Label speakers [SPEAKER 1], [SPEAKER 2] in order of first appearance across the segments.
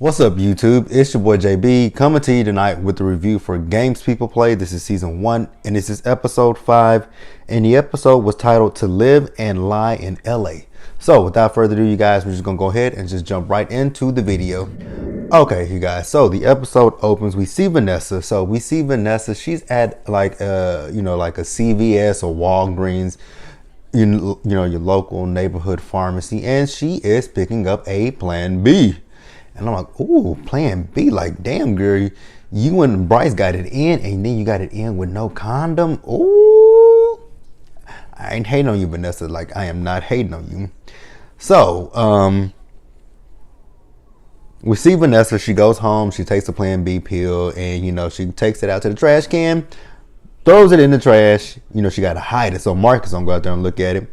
[SPEAKER 1] What's up, YouTube? It's your boy JB coming to you tonight with the review for Games People Play. This is season 1 and this is episode 5, and the episode was titled To Live and Lie in LA. So without further ado, you guys, we're just gonna go ahead and just jump right into the video. Okay, you guys, so the episode opens, we see Vanessa. She's at like like a CVS or Walgreens, you know, your local neighborhood pharmacy, and she is picking up a Plan B. And I'm like, ooh, Plan B, like, damn, girl, you and Bryce got it in, and then you got it in with no condom. Ooh, I ain't hating on you, Vanessa. Like, I am not hating on you. So, we see Vanessa. She goes home. She takes a Plan B pill, and, you know, she takes it out to the trash can, throws it in the trash. You know, she got to hide it so Marcus don't go out there and look at it.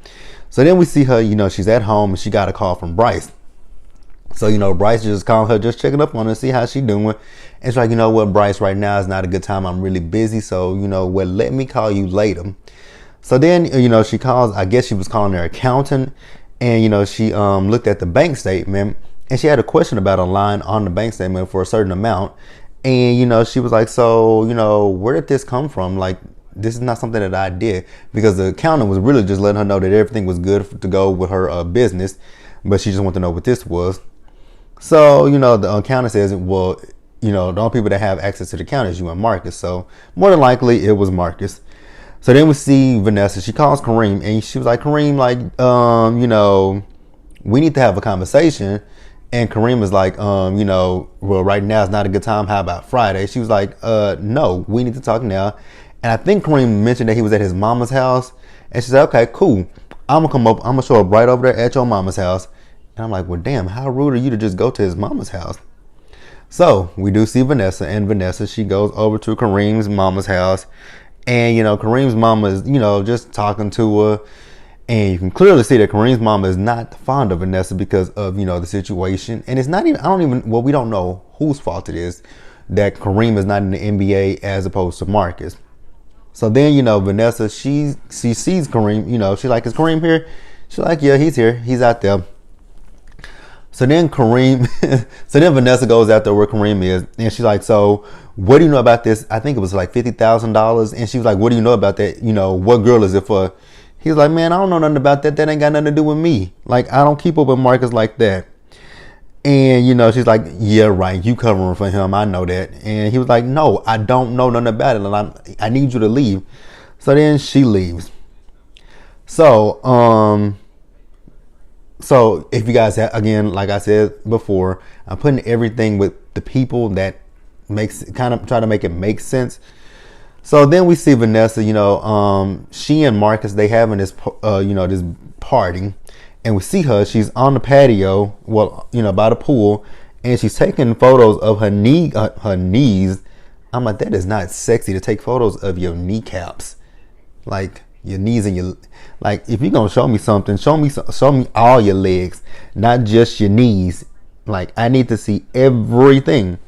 [SPEAKER 1] So then we see her, you know, she's at home, and she got a call from Bryce. So, you know, Bryce just calling her, just checking up on her, see how she doing. And it's like, you know what, Bryce, right now is not a good time. I'm really busy. So, you know what, let me call you later. So then, you know, she calls, I guess she was calling her accountant. And, you know, she looked at the bank statement and she had a question about a line on the bank statement for a certain amount. And, you know, she was like, so, you know, where did this come from? Like, this is not something that I did, because the accountant was really just letting her know that everything was good to go with her business. But she just wanted to know what this was. So, you know, the accountant says, well, you know, the only people that have access to the account is you and Marcus. So more than likely it was Marcus. So then we see Vanessa. She calls Kareem and she was like, Kareem, like, you know, we need to have a conversation. And Kareem is like, you know, well, right now is not a good time. How about Friday? She was like, no, we need to talk now. And I think Kareem mentioned that he was at his mama's house. And she said, okay, cool. I'm going to come up. I'm going to show up right over there at your mama's house. And I'm like, well, damn, how rude are you to just go to his mama's house? So we do see Vanessa, and Vanessa, she goes over to Kareem's mama's house. And, you know, Kareem's mama is, you know, just talking to her. And you can clearly see that Kareem's mama is not fond of Vanessa because of, you know, the situation. And it's not even, we don't know whose fault it is that Kareem is not in the NBA as opposed to Marcus. So then, you know, Vanessa, she sees Kareem, you know, she's like, is Kareem here? She's like, yeah, he's here. He's out there. So then Vanessa goes out there where Kareem is, and she's like, so what do you know about this? I think it was like $50,000. And she was like, what do you know about that? You know, what girl is it for? He was like, man, I don't know nothing about that. That ain't got nothing to do with me. Like, I don't keep up with Marcus like that. And, you know, she's like, yeah, right. You covering for him. I know that. And he was like, no, I don't know nothing about it. And I need you to leave. So then she leaves. So if you guys have, again, like I said before, I'm putting everything with the people that try to make it make sense. So then we see Vanessa, you know, she and Marcus, they having this, you know, this party, and we see her, she's on the patio, well, you know, by the pool, and she's taking photos of her knees. I'm like, that is not sexy to take photos of your kneecaps. Like, your knees and your, like, if you're gonna show me something, show me all your legs, not just your knees. Like, I need to see everything.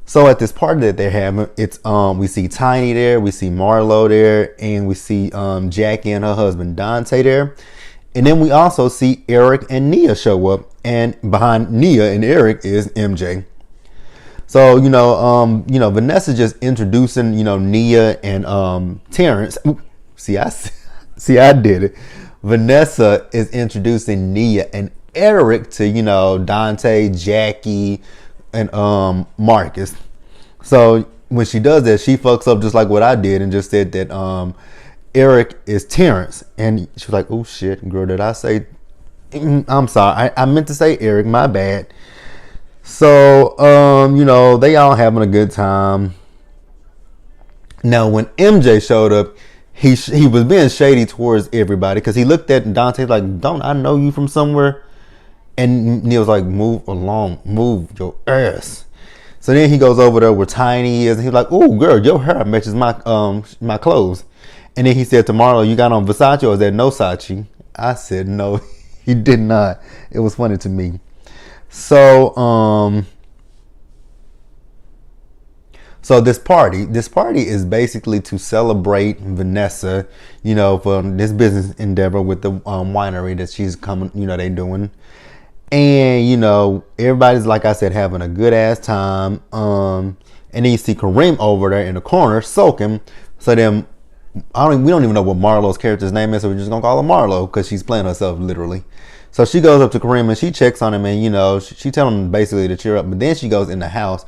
[SPEAKER 1] So at this party that they're having, it's we see Tiny there, we see Marlo there, and we see Jackie and her husband Dante there. And then we also see Eric and Nia show up, and behind Nia and Eric is MJ. So, you know, Vanessa just introducing, you know, Nia and Terrence. See, I did it. Vanessa is introducing Nia and Eric to, you know, Dante, Jackie, and Marcus. So when she does that, she fucks up just like what I did and just said that Eric is Terrence. And she was like, oh shit, girl, did I say? I'm sorry. I meant to say Eric, my bad. So, you know, they all having a good time. Now, when MJ showed up, he was being shady towards everybody because he looked at Dante like, don't I know you from somewhere? And Neil's like, move along, move your ass. So then he goes over there where Tiny is, and he's like, oh girl, your hair matches my clothes. And then he said to Marlo, you got on Versace or is that no Sachi? I said no, he did not. It was funny to me. So So this party is basically to celebrate Vanessa, you know, for this business endeavor with the winery that she's coming, you know, they doing. And you know, everybody's, like I said, having a good ass time. And then you see Kareem over there in the corner soaking. So then we don't even know what Marlo's character's name is, so we're just gonna call her Marlo because she's playing herself literally. So she goes up to Kareem and she checks on him, and you know, she tells him basically to cheer up. But then she goes in the house,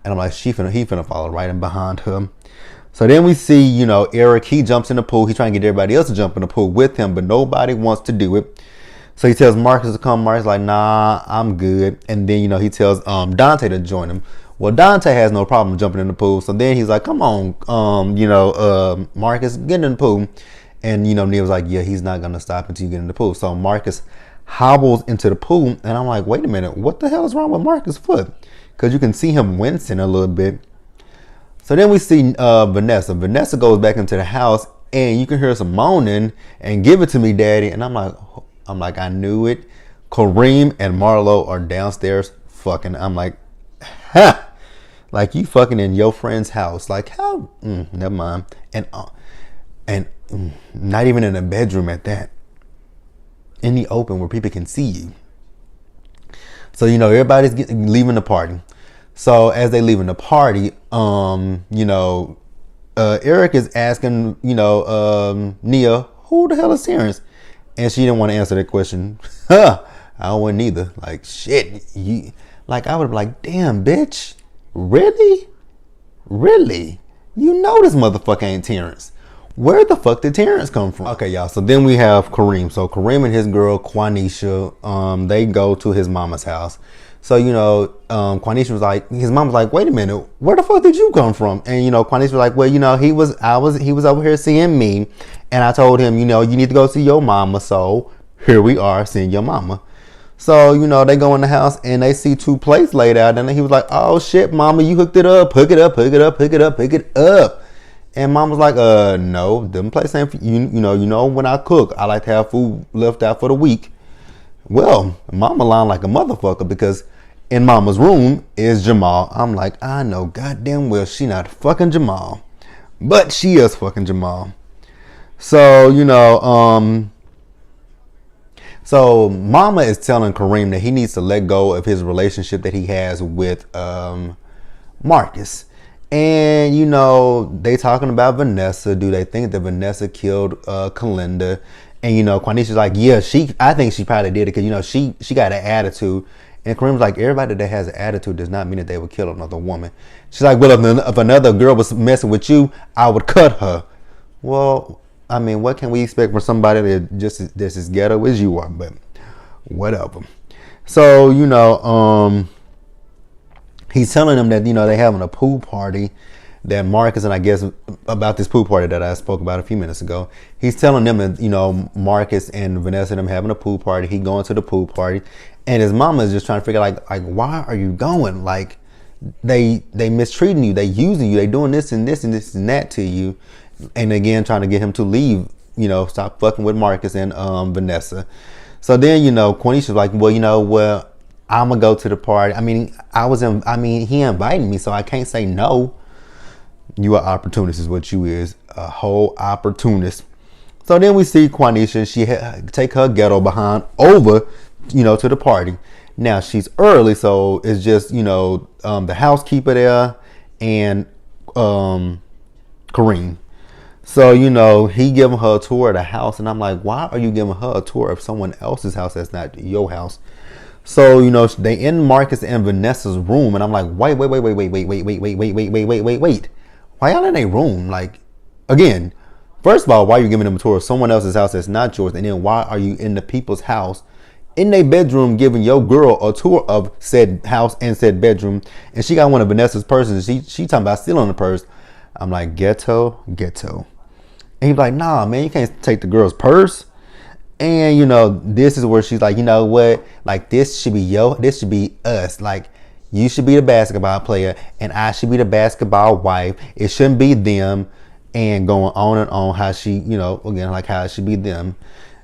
[SPEAKER 1] and I'm like, he finna follow right in behind her. So then we see, you know, Eric, he jumps in the pool. He's trying to get everybody else to jump in the pool with him, but nobody wants to do it. So he tells Marcus to come. Marcus like, nah, I'm good. And then, you know, he tells Dante to join him. Well, Dante has no problem jumping in the pool. So then he's like, come on, Marcus, get in the pool. And, you know, Neil's like, yeah, he's not going to stop until you get in the pool. So Marcus hobbles into the pool. And I'm like, wait a minute, what the hell is wrong with Marcus' foot? Because you can see him wincing a little bit. So then we see Vanessa. Vanessa goes back into the house, and you can hear some moaning and give it to me, daddy. And I'm like, I knew it. Kareem and Marlo are downstairs fucking. I'm like, ha! Like, you fucking in your friend's house. Like, how? Never mind. And not even in a bedroom at that. In the open where people can see you. So, you know, everybody's leaving the party. So as they leaving the party, Eric is asking, Nia, who the hell is Terrence? And she didn't want to answer that question. I don't want neither. Like, shit. I would be like, damn, bitch. Really? Really? You know this motherfucker ain't Terrence. Where the fuck did Terrence come from? Okay, y'all. So then we have Kareem. So Kareem and his girl, Quanisha, they go to his mama's house. So, you know, Quanisha was like, his mom was like, wait a minute, where the fuck did you come from? And, you know, Quanisha was like, well, you know, he was over here seeing me. And I told him, you know, you need to go see your mama. So here we are seeing your mama. So, you know, they go in the house and they see 2 plates laid out. And he was like, oh shit, mama, you hooked it up. Hook it up, hook it up, hook it up, hook it up. And mom was like, no, them plates ain't for you. You know, when I cook, I like to have food left out for the week. Well, mama lying like a motherfucker, because in mama's room is Jamal. I'm like, I know goddamn well she not fucking Jamal. But she is fucking Jamal. So, you know, so mama is telling Kareem that he needs to let go of his relationship that he has with Marcus. And, you know, they talking about Vanessa. Do they think that Vanessa killed Kalinda? And, you know, Quanisha's like, yeah, I think she probably did it because, you know, she got an attitude. And Kareem's like, everybody that has an attitude does not mean that they would kill another woman. She's like, well, if another girl was messing with you, I would cut her. Well, I mean, what can we expect from somebody that just as ghetto as you are? But whatever. So, you know, he's telling them that, you know, they're having a pool party, that Marcus, and I guess about this pool party that I spoke about a few minutes ago. He's telling them that, you know, Marcus and Vanessa and them having a pool party. He going to the pool party, and his mama is just trying to figure like why are you going? Like, they mistreating you, they using you, they doing this and this and this and that to you, and again trying to get him to leave. You know, stop fucking with Marcus and Vanessa. So then, you know, Quanisha's like, well, I'm gonna go to the party. I mean, he invited me, so I can't say no. You are opportunist is what you is, a whole opportunist. So then we see Quanisha. She take her ghetto behind over, you know, to the party. Now she's early, so it's just, you know, the housekeeper there and Kareem. So, you know, he giving her a tour of the house, and I'm like, why are you giving her a tour of someone else's house that's not your house? So, you know, they in Marcus and Vanessa's room, and I'm like, wait. Why y'all in a room? Like, again, first of all, why are you giving them a tour of someone else's house that's not yours? And then why are you in the people's house, in their bedroom, giving your girl a tour of said house and said bedroom? And she got one of Vanessa's purses. She talking about stealing the purse. I'm like, ghetto. And he's like, nah, man, you can't take the girl's purse. And, you know, this is where she's like, you know what? Like, this should be us. Like, you should be the basketball player and I should be the basketball wife. It shouldn't be them, and going on and on how she, you know, again, like how it should be them.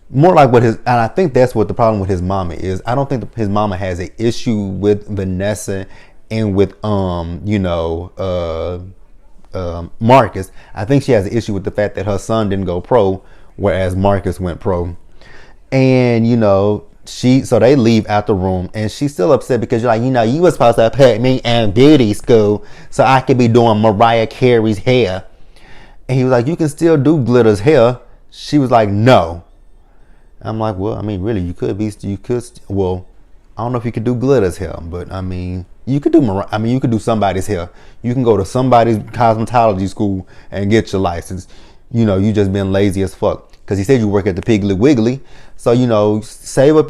[SPEAKER 1] More like and I think that's what the problem with his mama is. I don't think his mama has an issue with Vanessa and with, Marcus. I think she has an issue with the fact that her son didn't go pro, whereas Marcus went pro. And, you know, So they leave out the room, and she's still upset because you're like, you were supposed to put me in beauty school so I could be doing Mariah Carey's hair. And he was like, you can still do Glitter's hair. She was like, no. I'm like, well, I mean, really, you could, well, I don't know if you could do Glitter's hair, but I mean, you could do somebody's hair. You can go to somebody's cosmetology school and get your license. You just been lazy as fuck. Because he said you work at the Piggly Wiggly. So, save up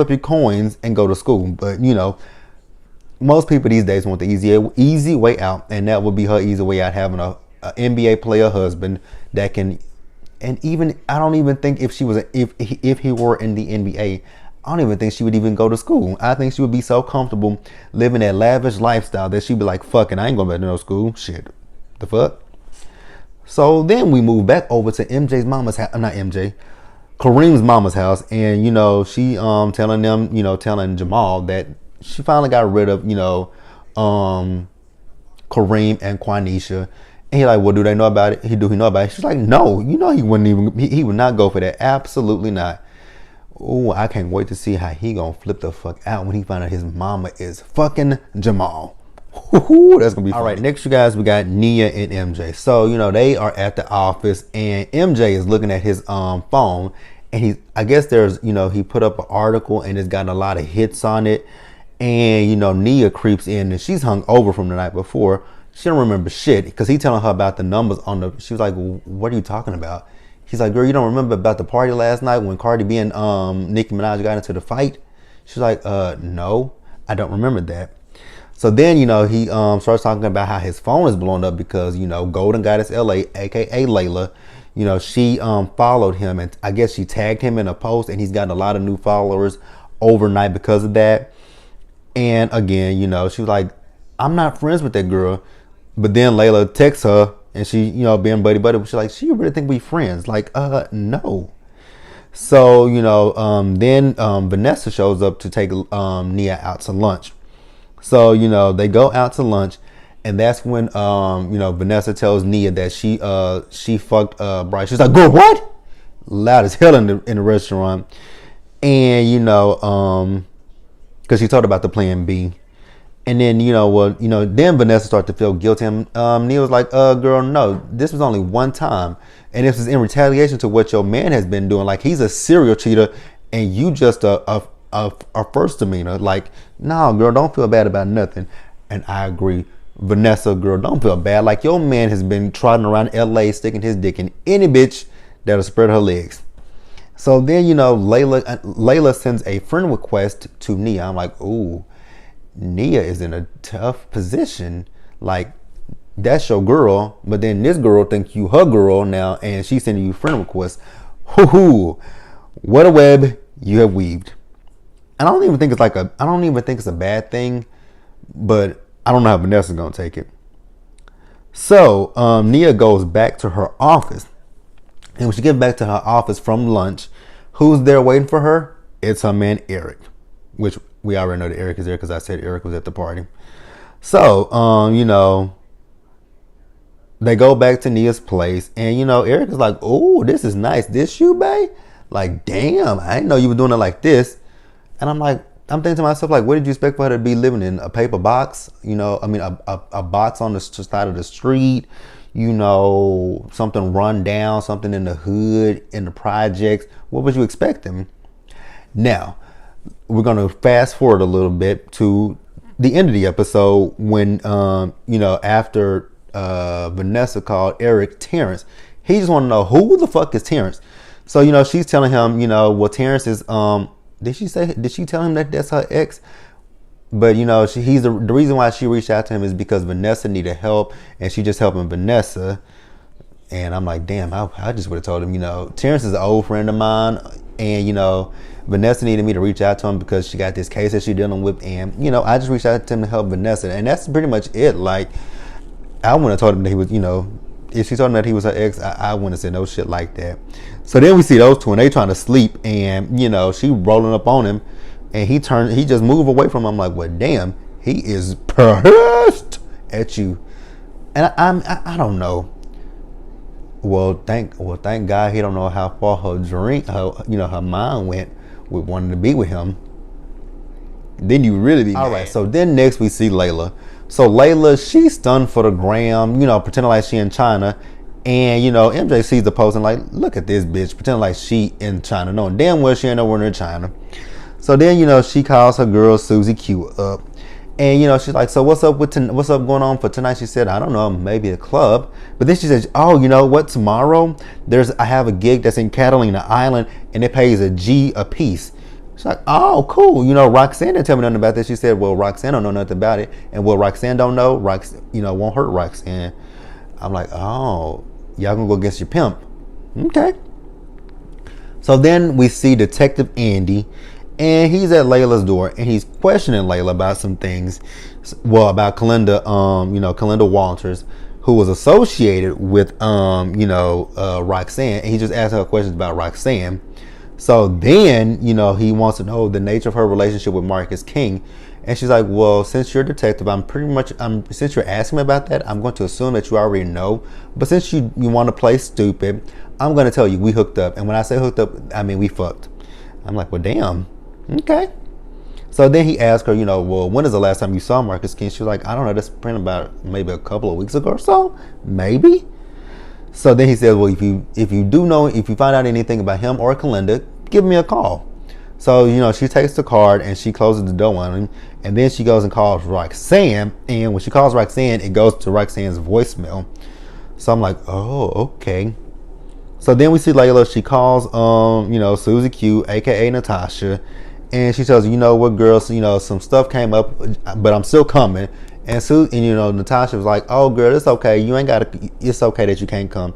[SPEAKER 1] your coins and go to school. But, most people these days want the easy way out. And that would be her easy way out, having a NBA player husband that can. And even, I don't even think if he were in the NBA, I don't even think she would even go to school. I think she would be so comfortable living that lavish lifestyle that she'd be like, fuck it, I ain't going back to no school. Shit. The fuck? So then we move back over to MJ's mama's house. Not MJ. Kareem's mama's house. And, she telling Jamal that she finally got rid of, Kareem and Quanisha. And he like, well, do they know about it? He know about it. She's like, no, he wouldn't even, he would not go for that. Absolutely not. Oh, I can't wait to see how he gonna flip the fuck out when he find out his mama is fucking Jamal. Ooh, that's gonna be fun. All right, next you guys, we got Nia and MJ. So, they are at the office and MJ is looking at his phone, and I guess there's, he put up an article and it's gotten a lot of hits on it. And, Nia creeps in and she's hung over from the night before. She don't remember shit because he telling her about the numbers she was like, well, what are you talking about? He's like, girl, you don't remember about the party last night when Cardi B and Nicki Minaj got into the fight? She's like, no, I don't remember that. So then, he starts talking about how his phone is blown up because, Golden Goddess LA, aka Layla, she followed him, and I guess she tagged him in a post, and he's gotten a lot of new followers overnight because of that. And again, she was like, I'm not friends with that girl. But then Layla texts her, and she, being buddy, she's like, she really think we friends? Like, no. So, then Vanessa shows up to take Nia out to lunch. So, they go out to lunch, and that's when, Vanessa tells Nia that she fucked Bryce. She's like, girl, what? Loud as hell in the restaurant. And, because she talked about the plan B. And then, then Vanessa started to feel guilty. And Nia was like, girl, no, this was only one time. And this is in retaliation to what your man has been doing. Like, he's a serial cheater and you just a first demeanor. Like, no, girl, don't feel bad about nothing. And I agree. Vanessa, girl, don't feel bad. Like, your man has been trotting around LA, sticking his dick in any bitch that'll spread her legs. So then, Layla sends a friend request to Nia. I'm like, ooh. Nia is in a tough position. Like, that's your girl, but then this girl thinks you her girl now, and she's sending you friend requests. Hoo-hoo. What a web you have weaved. And I don't even think it's a bad thing, but I don't know how Vanessa's gonna take it. So Nia goes back to her office, and when she gets back to her office from lunch, who's there waiting for her? It's her man Eric, which we already know that Eric is there because I said Eric was at the party. So, they go back to Nia's place, and, Eric is like, oh, this is nice. This you, babe? Like, damn, I didn't know you were doing it like this. And I'm thinking to myself, like, what did you expect for her to be living in? A paper box? A box on the side of the street? Something run down, something in the hood, in the projects. What was you expecting? Now, we're going to fast forward a little bit to the end of the episode when, after Vanessa called Eric Terrence. He just want to know, who the fuck is Terrence? So, she's telling him, well, Terrence is, did she tell him that that's her ex? But, he's the reason why she reached out to him is because Vanessa needed help, and she just helping Vanessa. And I'm like, damn, I just would have told him, Terrence is an old friend of mine, and, Vanessa needed me to reach out to him because she got this case that she's dealing with, and I just reached out to him to help Vanessa, and that's pretty much it. Like, I wouldn't have told him that he was, if she told him that he was her ex, I wouldn't have said no shit like that. So then we see those two, and they trying to sleep, and she rolling up on him, and he just moved away from him. I'm like, well, damn, he is pissed at you, and I don't know. Well, thank God he don't know how far her mind went with wanting to be with him, then you really be mad. All right, so then next we see Layla. So Layla, she's stunned for the gram, pretending like she in China. And, MJ sees the post and like, look at this bitch, pretending like she in China, knowing damn well she ain't nowhere near China. So then, she calls her girl Susie Q up. And, she's like, so what's up going on for tonight? She said, I don't know, maybe a club. But then she says, oh, you know what, tomorrow, I have a gig that's in Catalina Island, and it pays a G a piece. She's like, oh, cool. Roxanne didn't tell me nothing about this. She said, well, Roxanne don't know nothing about it. And what Roxanne don't know, won't hurt Roxanne. I'm like, oh, y'all gonna go against your pimp. Okay. So then we see Detective Andy, and he's at Layla's door, and he's questioning Layla about some things. Well, about Kalinda, Kalinda Walters, who was associated with, Roxanne. And he just asked her questions about Roxanne. So then, he wants to know the nature of her relationship with Marcus King. And she's like, well, since you're a detective, since you're asking me about that, I'm going to assume that you already know. But since you want to play stupid, I'm going to tell you we hooked up. And when I say hooked up, I mean we fucked. I'm like, well, damn. Okay. So then he asked her, well, when is the last time you saw Marcus King? She was like, I don't know. That's been about maybe a couple of weeks ago or so. Maybe. So then he said, well, if you find out anything about him or Kalinda, give me a call. So, she takes the card and she closes the door on him. And then she goes and calls Roxanne. And when she calls Roxanne, it goes to Roxanne's voicemail. So I'm like, oh, okay. So then we see Layla. She calls, Susie Q, a.k.a. Natasha. And she tells her, you know what, girls, some stuff came up, but I'm still coming. And Natasha was like, oh, girl, it's okay. It's okay that you can't come.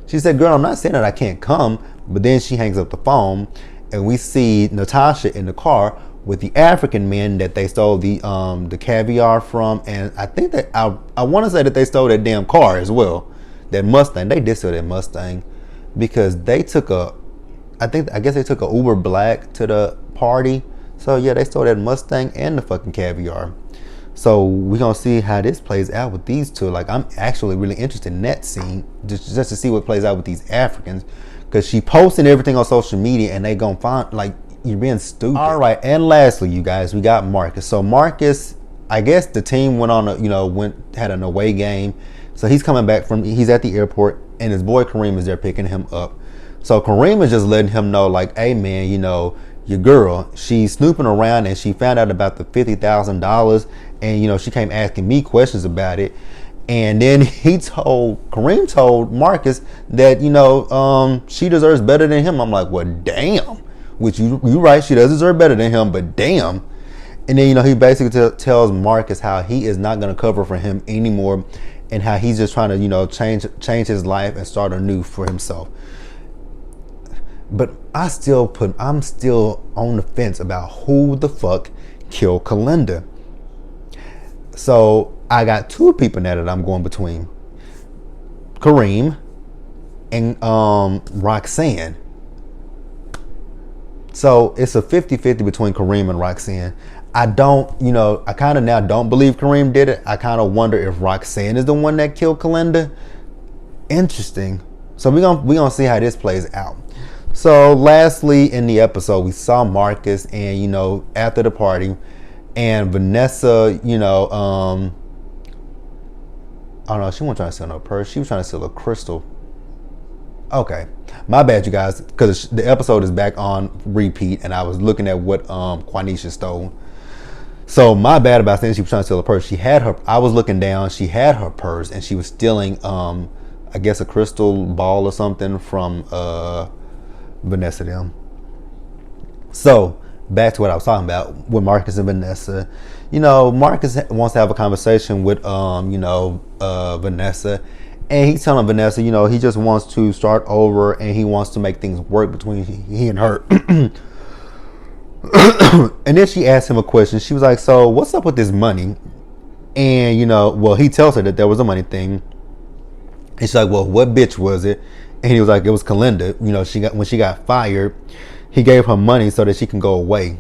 [SPEAKER 1] She said, girl, I'm not saying that I can't come. But then she hangs up the phone. And we see Natasha in the car with the African men that they stole the caviar from. And I think that I want to say that they stole that damn car as well. That Mustang. They did steal that Mustang because they took I guess they took a Uber Black to the party. So yeah, they stole that Mustang and the fucking caviar. So we're going to see how this plays out with these two. Like, I'm actually really interested in that scene just to see what plays out with these Africans. Because she posting everything on social media and they going to find, like, you're being stupid. All right. And lastly, you guys, we got Marcus. So Marcus, I guess the team went on, had an away game. So he's coming back he's at the airport and his boy Kareem is there picking him up. So Kareem is just letting him know, like, hey, man, your girl, she's snooping around and she found out about the $50,000 and, she came asking me questions about it. And then Kareem told Marcus that, she deserves better than him. I'm like, well, damn. Which you right, she does deserve better than him, but damn. And then, he basically tells Marcus how he is not going to cover for him anymore and how he's just trying to, change his life and start anew for himself. But I'm still on the fence about who the fuck killed Kalinda. So I got two people now that I'm going between. Kareem and Roxanne. So it's a 50-50 between Kareem and Roxanne. I kind of now don't believe Kareem did it. I kind of wonder if Roxanne is the one that killed Kalinda. Interesting. So we're gonna see how this plays out. So lastly in the episode, we saw Marcus and, after the party, and Vanessa, I don't know, she wasn't trying to steal no purse. She was trying to steal a crystal. Okay. My bad, you guys, because the episode is back on repeat and I was looking at what Quanisha stole. So my bad about saying she was trying to steal a purse. I was looking down, she had her purse and she was stealing, I guess a crystal ball or something from Vanessa them. So back to what I was talking about with Marcus and Vanessa. Marcus wants to have a conversation with Vanessa, and he's telling Vanessa, he just wants to start over and he wants to make things work between he and her. And then she asked him a question. She was like, so what's up with this money? And he tells her that there was a money thing, and she's like, well, what bitch was it? And he was like, it was Kalinda. When she got fired, he gave her money so that she can go away.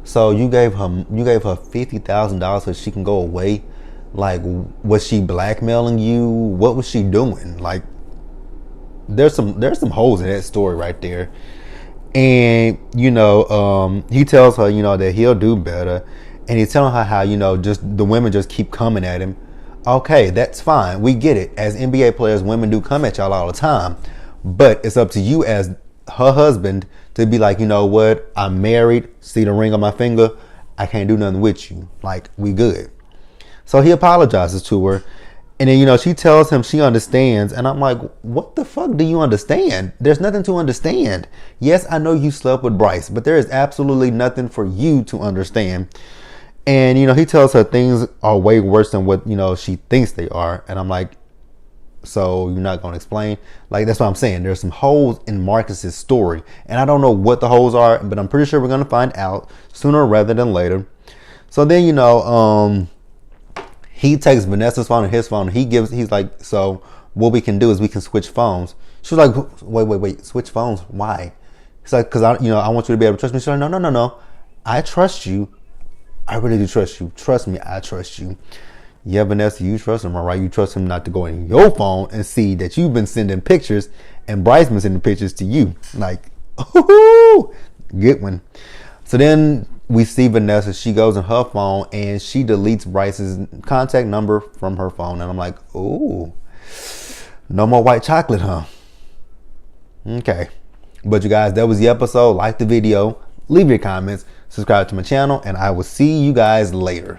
[SPEAKER 1] So you gave her $50,000 so she can go away. Like, was she blackmailing you? What was she doing? Like, there's some holes in that story right there. And he tells her, that he'll do better, and he's telling her how, just the women just keep coming at him. Okay, that's fine. We get it. As NBA players, women do come at y'all all the time, but it's up to you as her husband to be like, you know what? I'm married. See the ring on my finger. I can't do nothing with you. Like, we good. So he apologizes to her. And then, she tells him she understands. And I'm like, what the fuck do you understand? There's nothing to understand. Yes, I know you slept with Bryce, but there is absolutely nothing for you to understand. And, he tells her things are way worse than what, she thinks they are. And I'm like, so you're not going to explain? Like, that's what I'm saying. There's some holes in Marcus's story. And I don't know what the holes are, but I'm pretty sure we're going to find out sooner rather than later. So then, he takes Vanessa's phone and his phone. He's like, so what we can do is we can switch phones. She was like, wait, switch phones? Why? He's like, because I want you to be able to trust me. She's like, no. I trust you. I really do trust you. Trust me, I trust you. Yeah, Vanessa, you trust him, all right? You trust him not to go in your phone and see that you've been sending pictures and Bryce been sending pictures to you. Like, ooh, good one. So then we see Vanessa. She goes in her phone and she deletes Bryce's contact number from her phone. And I'm like, ooh, no more white chocolate, huh? Okay. But you guys, that was the episode. Like the video, leave your comments, subscribe to my channel, and I will see you guys later.